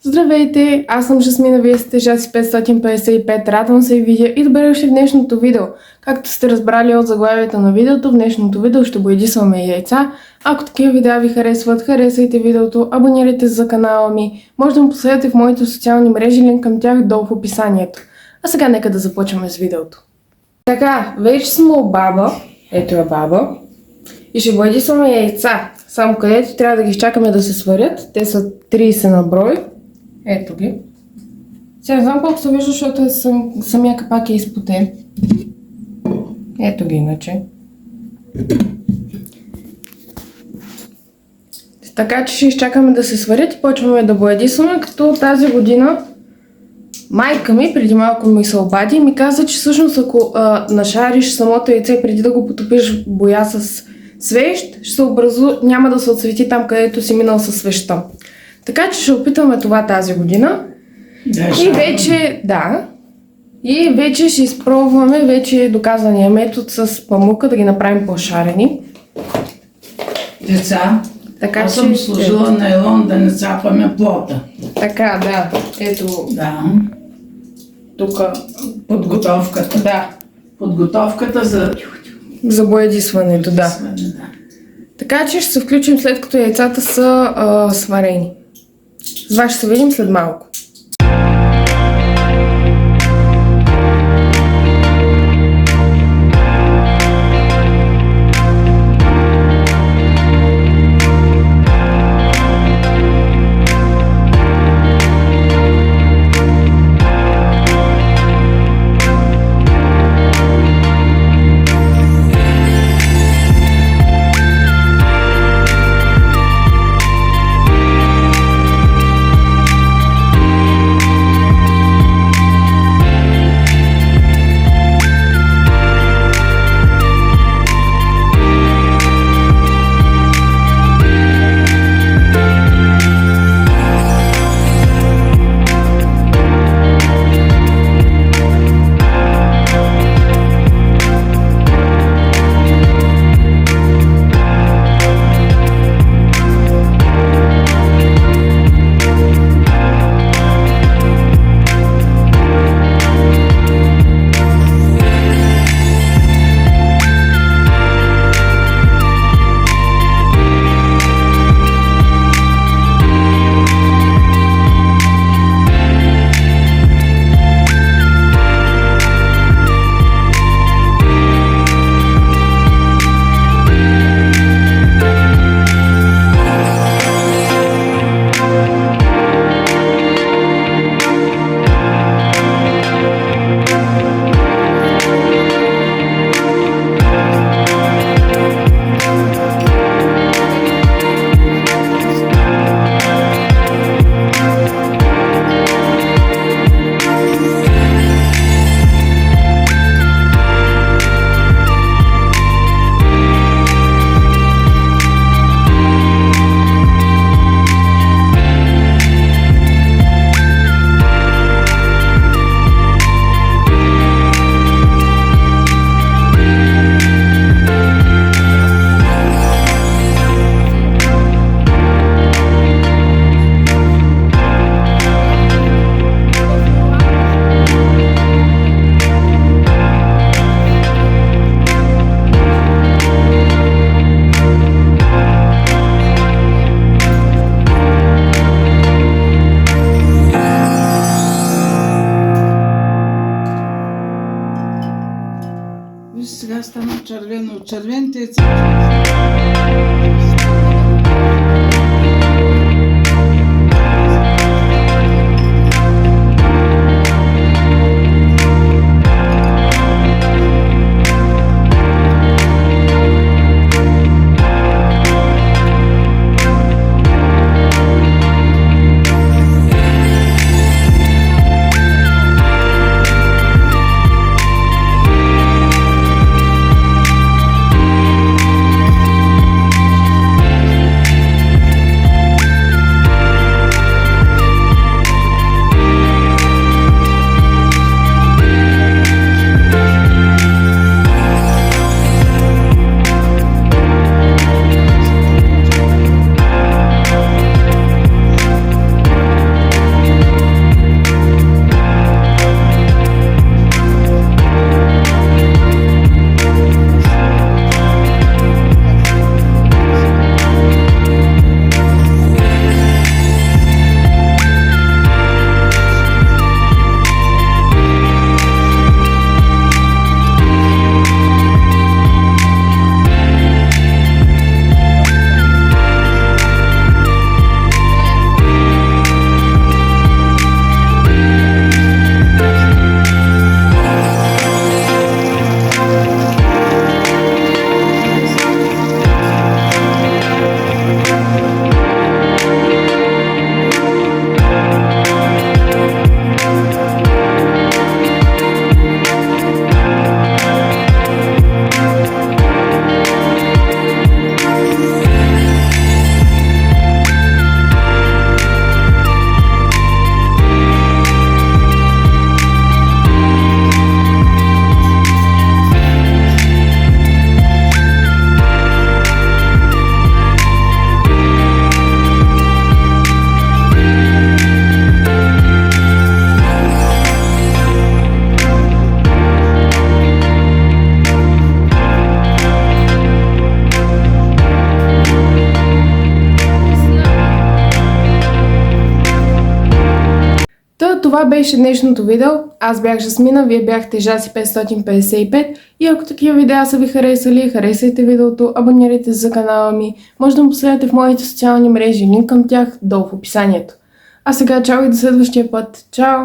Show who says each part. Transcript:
Speaker 1: Здравейте, аз съм Жасмина, вие сте Жаси 555, радвам се и видео и добре дошли в днешното видео. Както сте разбрали от заглавието на видеото, в днешното видео ще боядисваме яйца. Ако такива видеа ви харесват, харесайте видеото, абонирайте се за канала ми, може да ме последвате в моите социални мрежи, линк към тях долу в описанието. А сега нека да започваме с видеото. Така, вече сме у баба, ето е баба, и ще боядисваме яйца, само където трябва да ги изчакаме да се сварят, те са 30 на брой. Ето ги. Сега не знам колко се вижда, защото самия капак е изпотен. Ето ги иначе. Така че ще изчакаме да се сварят и почваме да боядисваме, като тази година майка ми преди малко ми се обади и ми каза, че всъщност ако нашариш самото яйце преди да го потопиш в боя с свещ, няма да се отсвети там, където си минал със свещта. Така че ще опитаме това тази година. И вече ще изпробваме вече доказания метод с памука, да ги направим по-шарени.
Speaker 2: Деца, аз съм сложила найлон да не цапаме плота.
Speaker 1: Така, да. Ето.
Speaker 2: Да.
Speaker 1: Тук.
Speaker 2: Подготовката.
Speaker 1: Да.
Speaker 2: Подготовката
Speaker 1: за боядисването, да. Така че ще се включим след като яйцата са сварени. С вас ще се видим след малко.
Speaker 2: Сега стана червено. Червените яйца.
Speaker 1: това беше днешното видео. Аз бях Жасмина, вие бяхте Жаси 555 и ако такива видеа са ви харесали, харесайте видеото, абонирайте се за канала ми, може да ме последвате в моите социални мрежи, линк към тях долу в описанието. А сега чао и до следващия път. Чао!